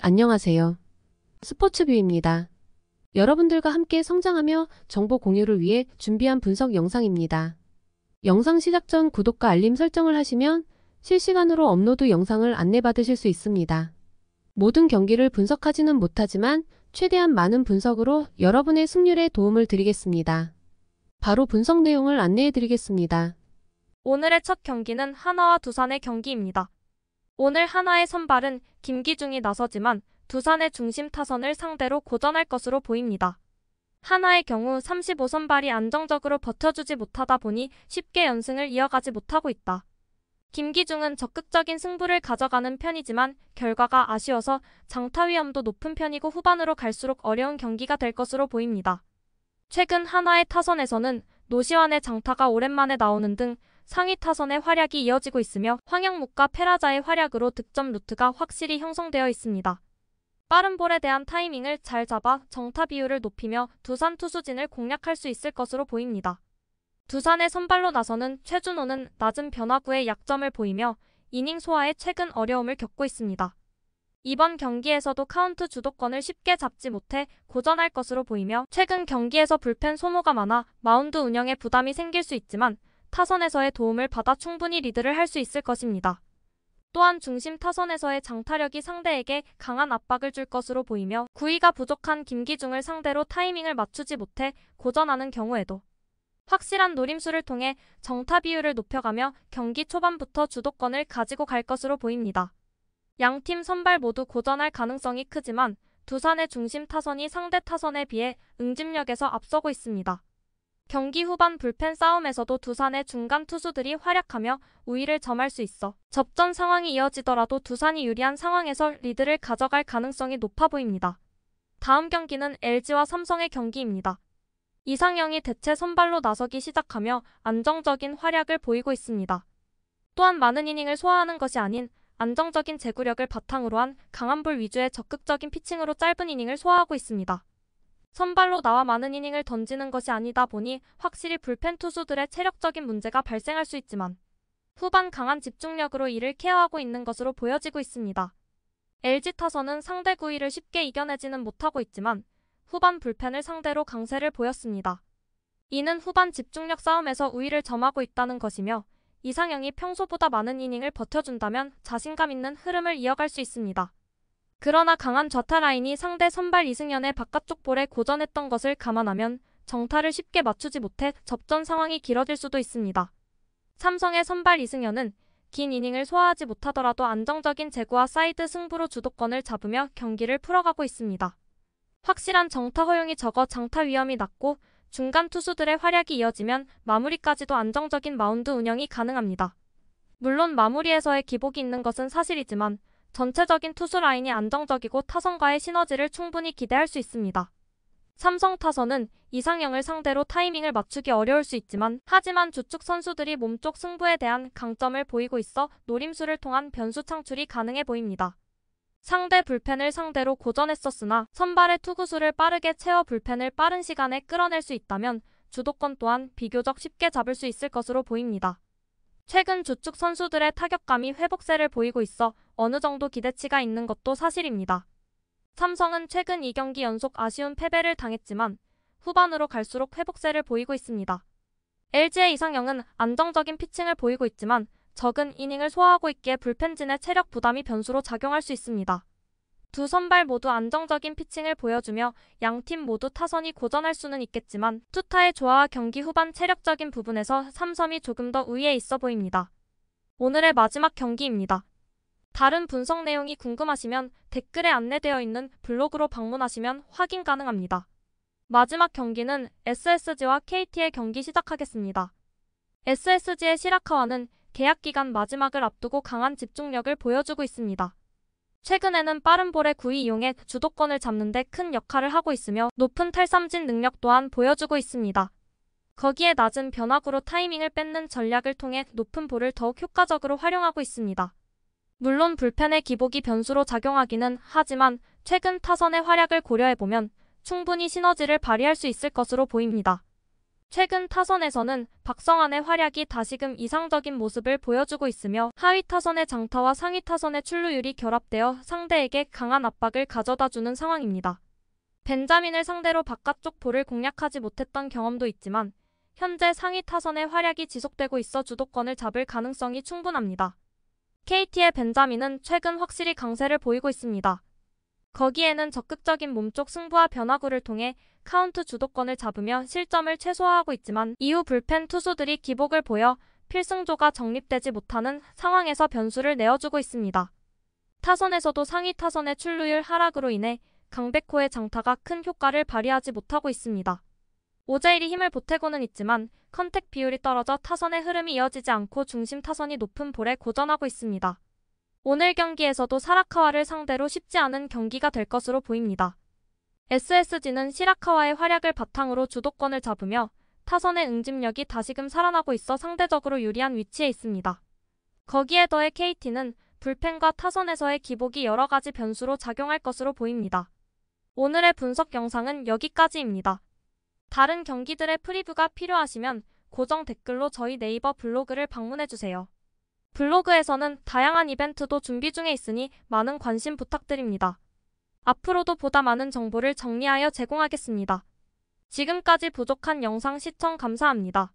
안녕하세요. 스포츠뷰입니다. 여러분들과 함께 성장하며 정보 공유를 위해 준비한 분석 영상입니다. 영상 시작 전 구독과 알림 설정을 하시면 실시간으로 업로드 영상을 안내받으실 수 있습니다. 모든 경기를 분석하지는 못하지만 최대한 많은 분석으로 여러분의 승률에 도움을 드리겠습니다. 바로 분석 내용을 안내해 드리겠습니다. 오늘의 첫 경기는 하나와 두산의 경기입니다. 오늘 하나의 선발은 김기중이 나서지만 두산의 중심 타선을 상대로 고전할 것으로 보입니다. 하나의 경우 35선발이 안정적으로 버텨주지 못하다 보니 쉽게 연승을 이어가지 못하고 있다. 김기중은 적극적인 승부를 가져가는 편이지만 결과가 아쉬워서 장타 위험도 높은 편이고 후반으로 갈수록 어려운 경기가 될 것으로 보입니다. 최근 하나의 타선에서는 노시환의 장타가 오랜만에 나오는 등 상위 타선의 활약이 이어지고 있으며 황영묵과 페라자의 활약으로 득점 루트가 확실히 형성되어 있습니다. 빠른 볼에 대한 타이밍을 잘 잡아 정타 비율을 높이며 두산 투수진을 공략할 수 있을 것으로 보입니다. 두산의 선발로 나서는 최준호는 낮은 변화구에 약점을 보이며 이닝 소화에 최근 어려움을 겪고 있습니다. 이번 경기에서도 카운트 주도권을 쉽게 잡지 못해 고전할 것으로 보이며 최근 경기에서 불펜 소모가 많아 마운드 운영에 부담이 생길 수 있지만 타선에서의 도움을 받아 충분히 리드를 할 수 있을 것입니다. 또한 중심 타선에서의 장타력이 상대에게 강한 압박을 줄 것으로 보이며 구위가 부족한 김기중을 상대로 타이밍을 맞추지 못해 고전하는 경우에도 확실한 노림수를 통해 정타 비율을 높여가며 경기 초반부터 주도권을 가지고 갈 것으로 보입니다. 양팀 선발 모두 고전할 가능성이 크지만 두산의 중심 타선이 상대 타선에 비해 응집력에서 앞서고 있습니다. 경기 후반 불펜 싸움에서도 두산의 중간 투수들이 활약하며 우위를 점할 수 있어 접전 상황이 이어지더라도 두산이 유리한 상황에서 리드를 가져갈 가능성이 높아 보입니다. 다음 경기는 LG와 삼성의 경기입니다. 이상영이 대체 선발로 나서기 시작하며 안정적인 활약을 보이고 있습니다. 또한 많은 이닝을 소화하는 것이 아닌 안정적인 제구력을 바탕으로 한 강한 볼 위주의 적극적인 피칭으로 짧은 이닝을 소화하고 있습니다. 선발로 나와 많은 이닝을 던지는 것이 아니다 보니 확실히 불펜 투수들의 체력적인 문제가 발생할 수 있지만 후반 강한 집중력으로 이를 케어하고 있는 것으로 보여지고 있습니다. LG 타선은 상대 구위를 쉽게 이겨내지는 못하고 있지만 후반 불펜을 상대로 강세를 보였습니다. 이는 후반 집중력 싸움에서 우위를 점하고 있다는 것이며 이상영이 평소보다 많은 이닝을 버텨준다면 자신감 있는 흐름을 이어갈 수 있습니다. 그러나 강한 좌타 라인이 상대 선발 이승현의 바깥쪽 볼에 고전했던 것을 감안하면 정타를 쉽게 맞추지 못해 접전 상황이 길어질 수도 있습니다. 삼성의 선발 이승현은 긴 이닝을 소화하지 못하더라도 안정적인 제구와 사이드 승부로 주도권을 잡으며 경기를 풀어가고 있습니다. 확실한 정타 허용이 적어 장타 위험이 낮고 중간 투수들의 활약이 이어지면 마무리까지도 안정적인 마운드 운영이 가능합니다. 물론 마무리에서의 기복이 있는 것은 사실이지만 전체적인 투수 라인이 안정적이고 타선과의 시너지를 충분히 기대할 수 있습니다. 삼성 타선은 이상영을 상대로 타이밍을 맞추기 어려울 수 있지만 하지만 주축 선수들이 몸쪽 승부에 대한 강점을 보이고 있어 노림수를 통한 변수 창출이 가능해 보입니다. 상대 불펜을 상대로 고전했었으나 선발의 투구수를 빠르게 채워 불펜을 빠른 시간에 끌어낼 수 있다면 주도권 또한 비교적 쉽게 잡을 수 있을 것으로 보입니다. 최근 주축 선수들의 타격감이 회복세를 보이고 있어 어느 정도 기대치가 있는 것도 사실입니다. 삼성은 최근 2경기 연속 아쉬운 패배를 당했지만 후반으로 갈수록 회복세를 보이고 있습니다. LG의 이상영은 안정적인 피칭을 보이고 있지만 적은 이닝을 소화하고 있기에 불펜진의 체력 부담이 변수로 작용할 수 있습니다. 두 선발 모두 안정적인 피칭을 보여주며 양팀 모두 타선이 고전할 수는 있겠지만 투타의 조화와 경기 후반 체력적인 부분에서 삼성이 조금 더 우위에 있어 보입니다. 오늘의 마지막 경기입니다. 다른 분석 내용이 궁금하시면 댓글에 안내되어 있는 블로그로 방문하시면 확인 가능합니다. 마지막 경기는 SSG와 KT의 경기 시작하겠습니다. SSG의 시라카와는 계약 기간 마지막을 앞두고 강한 집중력을 보여주고 있습니다. 최근에는 빠른 볼의 구위 이용해 주도권을 잡는 데 큰 역할을 하고 있으며 높은 탈삼진 능력 또한 보여주고 있습니다. 거기에 낮은 변화구로 타이밍을 뺏는 전략을 통해 높은 볼을 더욱 효과적으로 활용하고 있습니다. 물론 불펜의 기복이 변수로 작용하기는 하지만 최근 타선의 활약을 고려해보면 충분히 시너지를 발휘할 수 있을 것으로 보입니다. 최근 타선에서는 박성환의 활약이 다시금 이상적인 모습을 보여주고 있으며 하위 타선의 장타와 상위 타선의 출루율이 결합되어 상대에게 강한 압박을 가져다주는 상황입니다. 벤자민을 상대로 바깥쪽 볼을 공략하지 못했던 경험도 있지만 현재 상위 타선의 활약이 지속되고 있어 주도권을 잡을 가능성이 충분합니다. KT의 벤자민은 최근 확실히 강세를 보이고 있습니다. 거기에는 적극적인 몸쪽 승부와 변화구를 통해 카운트 주도권을 잡으며 실점을 최소화하고 있지만 이후 불펜 투수들이 기복을 보여 필승조가 정립되지 못하는 상황에서 변수를 내어주고 있습니다. 타선에서도 상위 타선의 출루율 하락으로 인해 강백호의 장타가 큰 효과를 발휘하지 못하고 있습니다. 오재일이 힘을 보태고는 있지만 컨택 비율이 떨어져 타선의 흐름이 이어지지 않고 중심 타선이 높은 볼에 고전하고 있습니다. 오늘 경기에서도 사라카와를 상대로 쉽지 않은 경기가 될 것으로 보입니다. SSG는 시라카와의 활약을 바탕으로 주도권을 잡으며 타선의 응집력이 다시금 살아나고 있어 상대적으로 유리한 위치에 있습니다. 거기에 더해 KT는 불펜과 타선에서의 기복이 여러 가지 변수로 작용할 것으로 보입니다. 오늘의 분석 영상은 여기까지입니다. 다른 경기들의 프리뷰가 필요하시면 고정 댓글로 저희 네이버 블로그를 방문해주세요. 블로그에서는 다양한 이벤트도 준비 중에 있으니 많은 관심 부탁드립니다. 앞으로도 보다 많은 정보를 정리하여 제공하겠습니다. 지금까지 부족한 영상 시청 감사합니다.